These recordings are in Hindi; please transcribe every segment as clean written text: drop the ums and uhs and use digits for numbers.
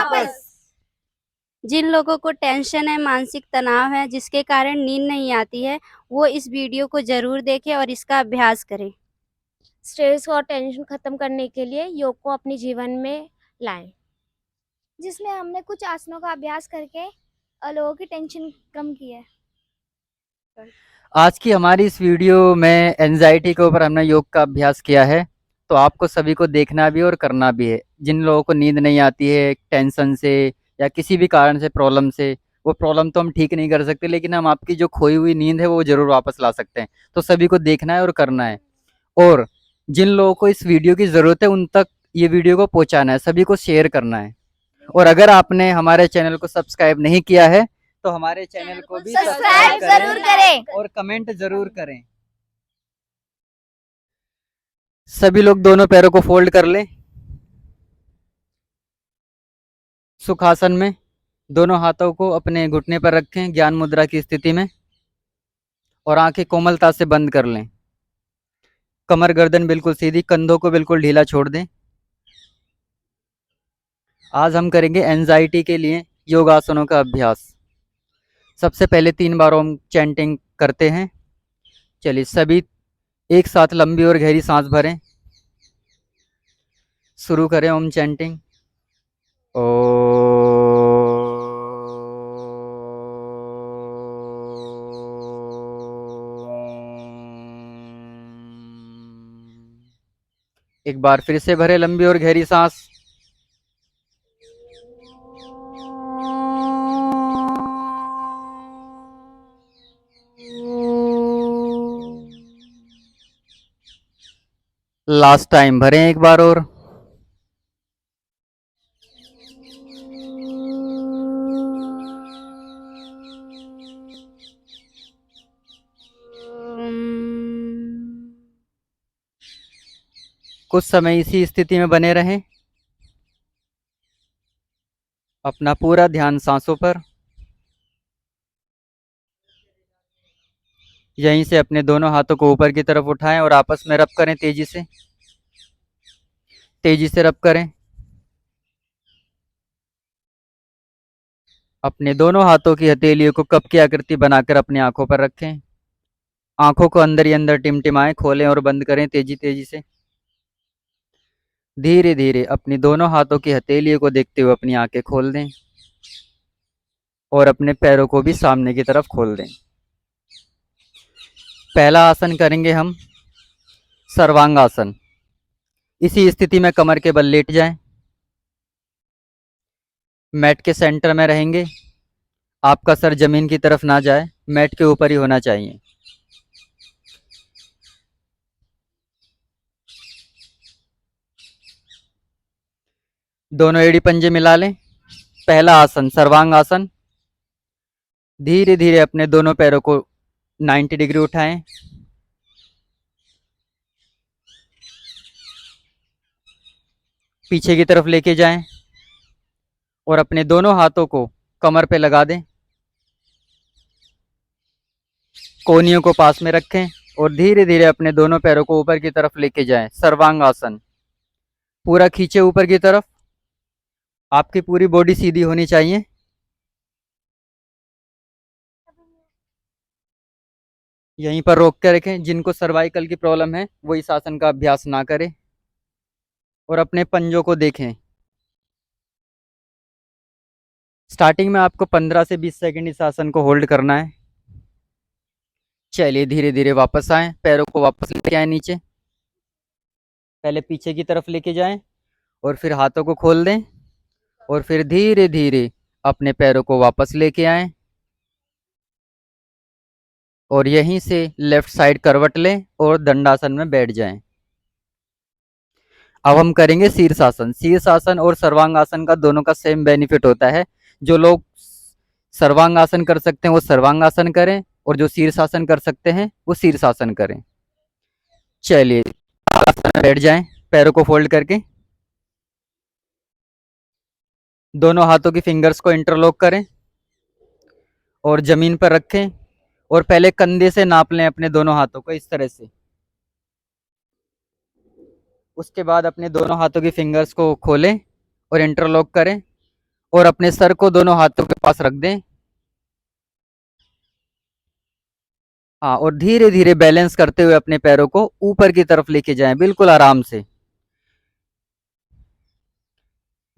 वापस। जिन लोगों को टेंशन है, मानसिक तनाव है, जिसके कारण नींद नहीं आती है, वो इस वीडियो को ज़रूर देखें और इसका अभ्यास करें। स्ट्रेस और टेंशन खत्म करने के लिए योग को अपने जीवन में लाएं। जिसमें हमने कुछ आसनों का अभ्यास करके लोगों की टेंशन कम की है। आज की हमारी इस वीडियो में एंजाइटी के ऊपर हमने योग का अभ्यास किया है, तो आपको सभी को देखना भी और करना भी है। जिन लोगों को नींद नहीं आती है टेंशन से या किसी भी कारण से प्रॉब्लम से, वो प्रॉब्लम तो हम ठीक नहीं कर सकते, लेकिन हम आपकी जो खोई हुई नींद है वो ज़रूर वापस ला सकते हैं। तो सभी को देखना है और करना है। और जिन लोगों को इस वीडियो की ज़रूरत है उन तक ये वीडियो को पहुंचाना है, सभी को शेयर करना है। और अगर आपने हमारे चैनल को सब्सक्राइब नहीं किया है तो हमारे चैनल को भी सब्सक्राइब जरूर करें और कमेंट जरूर करें। सभी लोग दोनों पैरों को फोल्ड कर लें सुखासन में। दोनों हाथों को अपने घुटने पर रखें ज्ञान मुद्रा की स्थिति में और आंखें कोमलता से बंद कर लें। कमर गर्दन बिल्कुल सीधी, कंधों को बिल्कुल ढीला छोड़ दें। आज हम करेंगे एंजाइटी के लिए योगासनों का अभ्यास। सबसे पहले 3 बार ओम चैंटिंग करते हैं। चलिए सभी एक साथ लंबी और गहरी सांस भरें। शुरू करें ओम चैंटिंग। एक बार फिर से भरे लंबी और गहरी सांस। लास्ट टाइम भरें एक बार और। कुछ समय इसी स्थिति में बने रहें। अपना पूरा ध्यान सांसों पर। यहीं से अपने दोनों हाथों को ऊपर की तरफ उठाएं और आपस में रब करें। तेजी से रब करें। अपने दोनों हाथों की हथेलियों को कप की आकृति बनाकर अपनी आंखों पर रखें। आंखों को अंदर ही अंदर टिमटिमाएं, खोलें और बंद करें तेजी से। धीरे धीरे अपनी दोनों हाथों की हथेलियों को देखते हुए अपनी आंखें खोल दें और अपने पैरों को भी सामने की तरफ खोल दें। पहला आसन करेंगे हम सर्वांगासन। इसी स्थिति में कमर के बल लेट जाएं। मैट के सेंटर में रहेंगे। आपका सर जमीन की तरफ ना जाए, मैट के ऊपर ही होना चाहिए। दोनों एड़ी पंजे मिला लें। पहला आसन सर्वांग आसन। धीरे धीरे अपने दोनों पैरों को 90 डिग्री उठाएं। पीछे की तरफ लेके जाएं और अपने दोनों हाथों को कमर पे लगा दें। कोहनियों को पास में रखें और धीरे धीरे अपने दोनों पैरों को ऊपर की तरफ लेके जाएं। सर्वांग आसन पूरा खींचे ऊपर की तरफ। आपकी पूरी बॉडी सीधी होनी चाहिए। यहीं पर रोक के रखें। जिनको सर्वाइकल की प्रॉब्लम है वो इस आसन का अभ्यास ना करें और अपने पंजों को देखें। स्टार्टिंग में आपको 15 से 20 सेकंड इस आसन को होल्ड करना है। चलिए धीरे धीरे वापस आएं। पैरों को वापस लेके आए नीचे। पहले पीछे की तरफ लेके जाएं और फिर हाथों को खोल दें और फिर धीरे धीरे अपने पैरों को वापस लेके आएं और यहीं से लेफ्ट साइड करवट लें और दंडासन में बैठ जाएं। अब हम करेंगे शीर्षासन। शीर्षासन और सर्वांगासन का दोनों का सेम बेनिफिट होता है। जो लोग सर्वांगासन कर सकते हैं वो सर्वांगासन करें और जो शीर्षासन कर सकते हैं वो शीर्षासन करें। चलिए बैठ जाएं पैरों को फोल्ड करके। दोनों हाथों की फिंगर्स को इंटरलॉक करें और जमीन पर रखें और पहले कंधे से नाप लें अपने दोनों हाथों को इस तरह से। उसके बाद अपने दोनों हाथों की फिंगर्स को खोलें और इंटरलॉक करें और अपने सर को दोनों हाथों के पास रख दें। हाँ, और धीरे धीरे बैलेंस करते हुए अपने पैरों को ऊपर की तरफ लेके जाएं, बिल्कुल आराम से।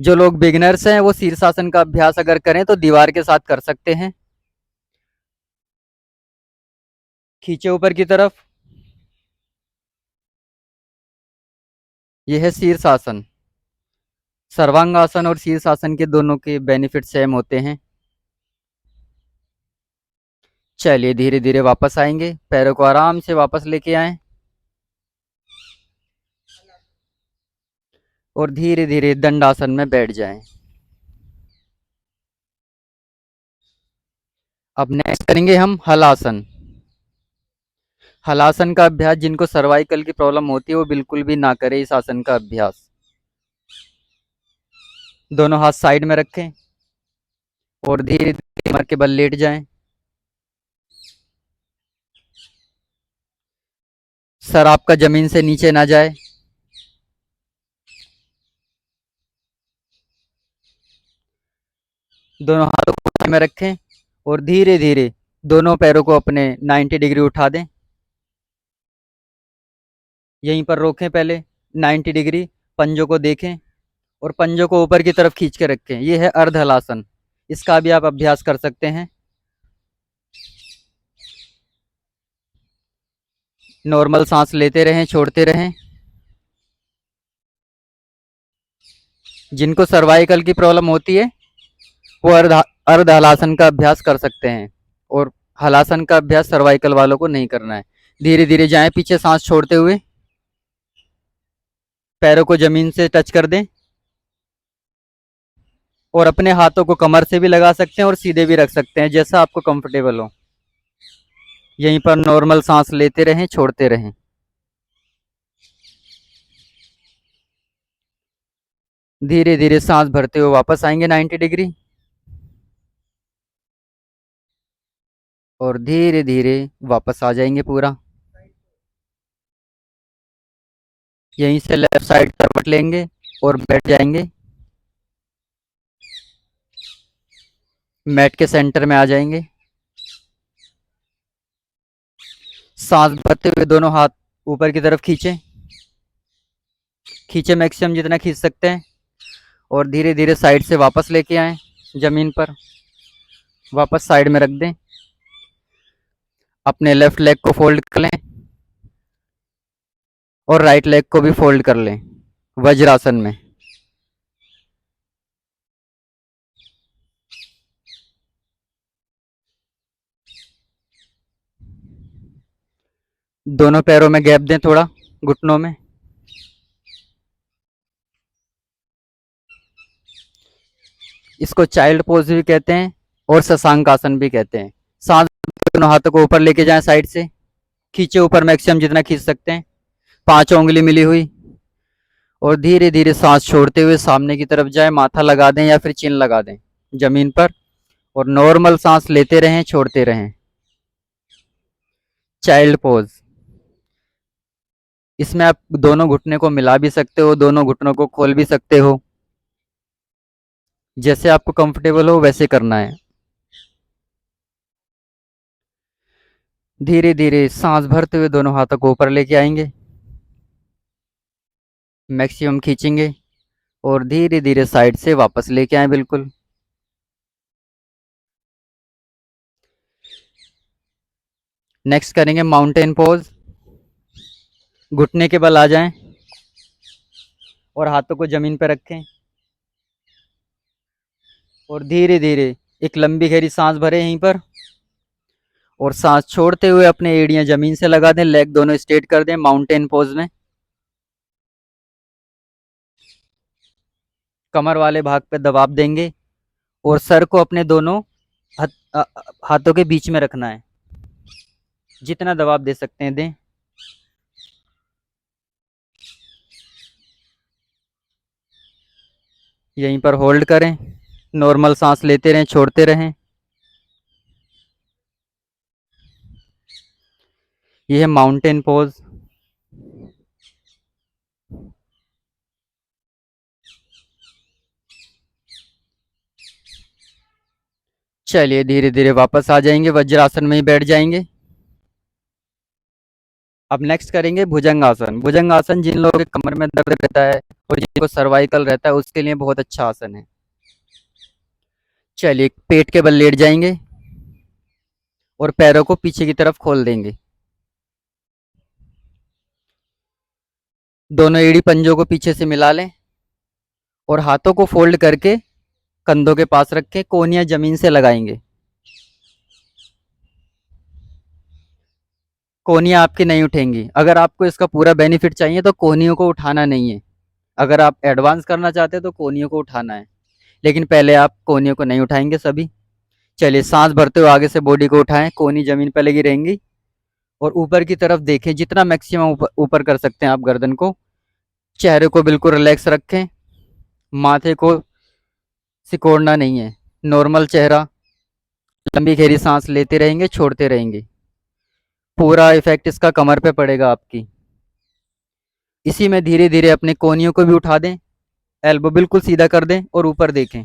जो लोग बिगिनर्स हैं वो शीर्षासन का अभ्यास अगर करें तो दीवार के साथ कर सकते हैं। खींचे ऊपर की तरफ। यह है शीर्षासन। सर्वांगासन और शीर्षासन के दोनों के बेनिफिट सेम होते हैं। चलिए धीरे धीरे वापस आएंगे, पैरों को आराम से वापस लेके आएं और धीरे धीरे दंडासन में बैठ जाएं। अब नेक्स्ट करेंगे हम हलासन। हलासन का अभ्यास जिनको सर्वाइकल की प्रॉब्लम होती है वो बिल्कुल भी ना करें इस आसन का अभ्यास। दोनों हाथ साइड में रखें और धीरे धीरे कमर के बल लेट जाएं। सर आपका जमीन से नीचे ना जाए। दोनों हाथों को ऊपर में रखें और धीरे धीरे दोनों पैरों को अपने 90 डिग्री उठा दें। यहीं पर रोकें पहले 90 डिग्री, पंजों को देखें और पंजों को ऊपर की तरफ खींच के रखें। यह है अर्ध हलासन, इसका भी आप अभ्यास कर सकते हैं। नॉर्मल सांस लेते रहें, छोड़ते रहें। जिनको सर्वाइकल की प्रॉब्लम होती है वो अर्ध हलासन का अभ्यास कर सकते हैं और हलासन का अभ्यास सर्वाइकल वालों को नहीं करना है। धीरे धीरे जाएं पीछे सांस छोड़ते हुए, पैरों को जमीन से टच कर दें और अपने हाथों को कमर से भी लगा सकते हैं और सीधे भी रख सकते हैं, जैसा आपको कंफर्टेबल हो। यहीं पर नॉर्मल सांस लेते रहें, छोड़ते रहें। धीरे धीरे सांस भरते हुए वापस आएंगे 90 डिग्री और धीरे धीरे वापस आ जाएंगे पूरा। यहीं से लेफ्ट साइड करवट लेंगे और बैठ जाएंगे। मैट के सेंटर में आ जाएंगे। सांस भरते हुए दोनों हाथ ऊपर की तरफ खींचें। खींचे मैक्सिमम जितना खींच सकते हैं और धीरे धीरे साइड से वापस लेके आएं जमीन पर। वापस साइड में रख दें। अपने लेफ्ट लेग को फोल्ड कर लें और राइट लेग को भी फोल्ड कर लें वज्रासन में। दोनों पैरों में गैप दें थोड़ा, घुटनों में। इसको चाइल्ड पोज भी कहते हैं और शशांक आसन भी कहते हैं। सांस दोनों हाथों को ऊपर लेके जाएं साइड से। खींचे ऊपर मैक्सिमम जितना खींच सकते हैं, 5 उंगली मिली हुई। और धीरे धीरे सांस छोड़ते हुए सामने की तरफ जाएं, माथा लगा दें या फिर चिन लगा दें जमीन पर और नॉर्मल सांस लेते रहें, छोड़ते रहें। Child pose. इसमें आप दोनों घुटने को मिला भी सकते हो, दोनों घुटनों को खोल भी सकते हो, जैसे आपको कंफर्टेबल हो वैसे करना है। धीरे धीरे सांस भरते हुए दोनों हाथों को ऊपर लेके आएंगे, मैक्सिमम खींचेंगे और धीरे धीरे साइड से वापस लेके आए बिल्कुल। नेक्स्ट करेंगे माउंटेन पोज। घुटने के बल आ जाएं और हाथों को जमीन पर रखें और धीरे धीरे एक लंबी गहरी सांस भरें यहीं पर और सांस छोड़ते हुए अपने एड़ियां जमीन से लगा दें, लेग दोनों स्ट्रेट कर दें माउंटेन पोज में। कमर वाले भाग पे दबाव देंगे और सर को अपने दोनों हाथों के बीच में रखना है। जितना दबाव दे सकते हैं दें। यहीं पर होल्ड करें, नॉर्मल सांस लेते रहें, छोड़ते रहें। यह है माउंटेन पोज। चलिए धीरे धीरे वापस आ जाएंगे, वज्रासन में ही बैठ जाएंगे। अब नेक्स्ट करेंगे भुजंगासन। भुजंगासन जिन लोगों के कमर में दर्द रहता है और जिनको सर्वाइकल रहता है उसके लिए बहुत अच्छा आसन है। चलिए पेट के बल लेट जाएंगे और पैरों को पीछे की तरफ खोल देंगे। दोनों एड़ी पंजों को पीछे से मिला लें और हाथों को फोल्ड करके कंधों के पास रखें, कोहनियां जमीन से लगाएंगे। कोहनियां आपकी नहीं उठेंगी। अगर आपको इसका पूरा बेनिफिट चाहिए तो कोहनियों को उठाना नहीं है। अगर आप एडवांस करना चाहते हैं तो कोहनियों को उठाना है, लेकिन पहले आप कोहनियों को नहीं उठाएंगे सभी। चलिए सांस भरते हुए आगे से बॉडी को उठाएं, कोहनी जमीन पर लगी रहेंगी और ऊपर की तरफ देखें, जितना मैक्सिमम ऊपर कर सकते हैं आप गर्दन को। चेहरे को बिल्कुल रिलैक्स रखें, माथे को सिकोड़ना नहीं है, नॉर्मल चेहरा। लंबी गहरी सांस लेते रहेंगे, छोड़ते रहेंगे। पूरा इफेक्ट इसका कमर पे पड़ेगा आपकी। इसी में धीरे धीरे अपने कोहनियों को भी उठा दें, एल्बो बिल्कुल सीधा कर दें और ऊपर देखें।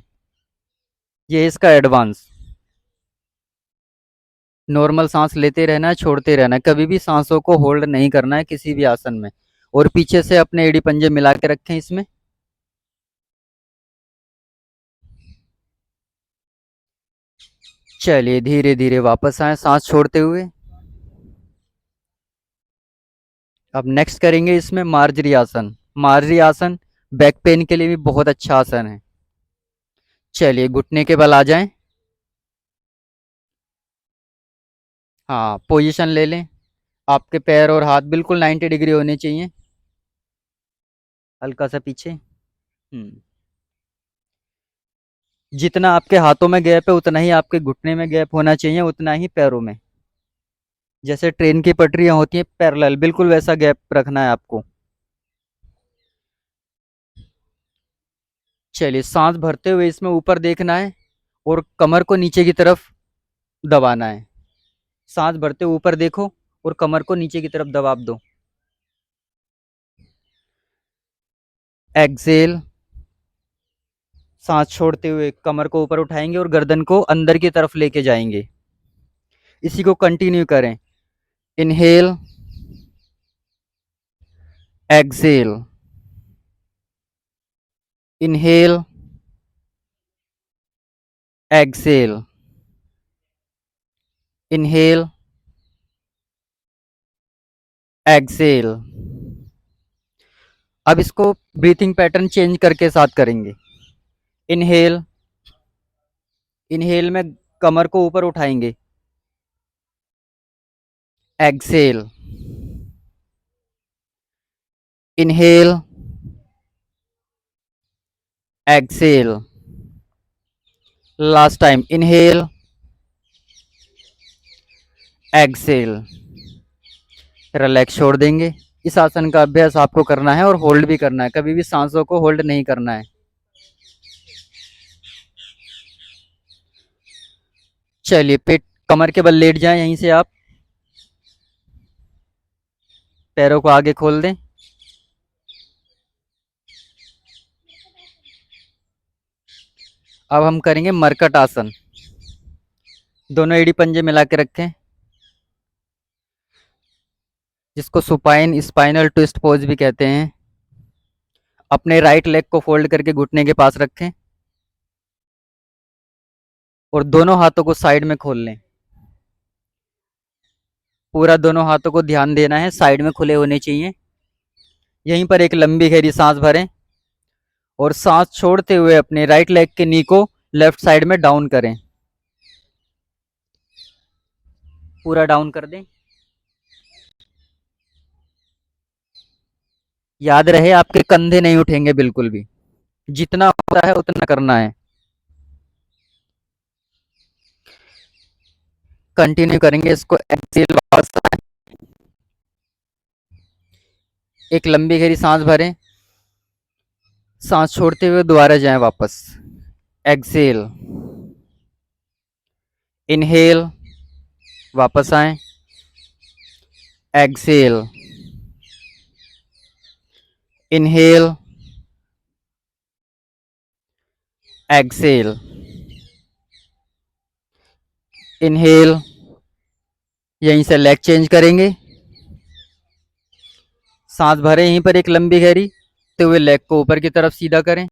ये है इसका एडवांस। नॉर्मल सांस लेते रहना है, छोड़ते रहना है, कभी भी सांसों को होल्ड नहीं करना है किसी भी आसन में। और पीछे से अपने एड़ी पंजे मिला के रखें इसमें। चलिए धीरे धीरे वापस आए सांस छोड़ते हुए। अब नेक्स्ट करेंगे इसमें मार्जरी आसन। मार्जरी आसन बैक पेन के लिए भी बहुत अच्छा आसन है। चलिए घुटने के बल आ जाएं। हाँ, पोजीशन ले लें। आपके पैर और हाथ बिल्कुल 90 डिग्री होने चाहिए, हल्का सा पीछे। जितना आपके हाथों में गैप है उतना ही आपके घुटने में गैप होना चाहिए, उतना ही पैरों में। जैसे ट्रेन की पटरियां होती हैं पैरेलल, बिल्कुल वैसा गैप रखना है आपको। चलिए सांस भरते हुए इसमें ऊपर देखना है और कमर को नीचे की तरफ दबाना है। सांस भरते हुए ऊपर देखो और कमर को नीचे की तरफ दबाव दो। एक्सेल। सांस छोड़ते हुए कमर को ऊपर उठाएंगे और गर्दन को अंदर की तरफ लेके जाएंगे। इसी को कंटिन्यू करें। Inhale, exhale, inhale, exhale, inhale, exhale. अब इसको ब्रीथिंग पैटर्न चेंज करके साथ करेंगे। इनहेल, इनहेल में कमर को ऊपर उठाएंगे। Exhale, inhale, exhale. Last time, inhale, exhale. Relax छोड़ देंगे। इस आसन का अभ्यास आपको करना है और होल्ड भी करना है, कभी भी सांसों को होल्ड नहीं करना है। चलिए पेट कमर के बल लेट जाएं यहीं से आप। पैरों को आगे खोल दें। अब हम करेंगे मरकट आसन। दोनों एड़ी पंजे मिला के रखें, जिसको सुपाइन स्पाइनल ट्विस्ट पोज भी कहते हैं। अपने राइट लेग को फोल्ड करके घुटने के पास रखें और दोनों हाथों को साइड में खोल लें। पूरा दोनों हाथों को ध्यान देना है, साइड में खुले होने चाहिए। यहीं पर एक लंबी गहरी सांस भरें और सांस छोड़ते हुए अपने राइट लेग के नी को लेफ्ट साइड में डाउन करें। पूरा डाउन कर दें। याद रहे आपके कंधे नहीं उठेंगे बिल्कुल भी, जितना होता है उतना करना है। कंटिन्यू करेंगे इसको। एक्सेल, एक लंबी गहरी सांस भरें, सांस छोड़ते हुए दोबारा जाएं वापस। एक्सेल, इनहेल, वापस आएं। Excel, inhale, exhale. इनहेल, यहीं से लेग चेंज करेंगे। सांस भरें यहीं पर एक लंबी गहरी, तो हुए लेग को ऊपर की तरफ सीधा करें।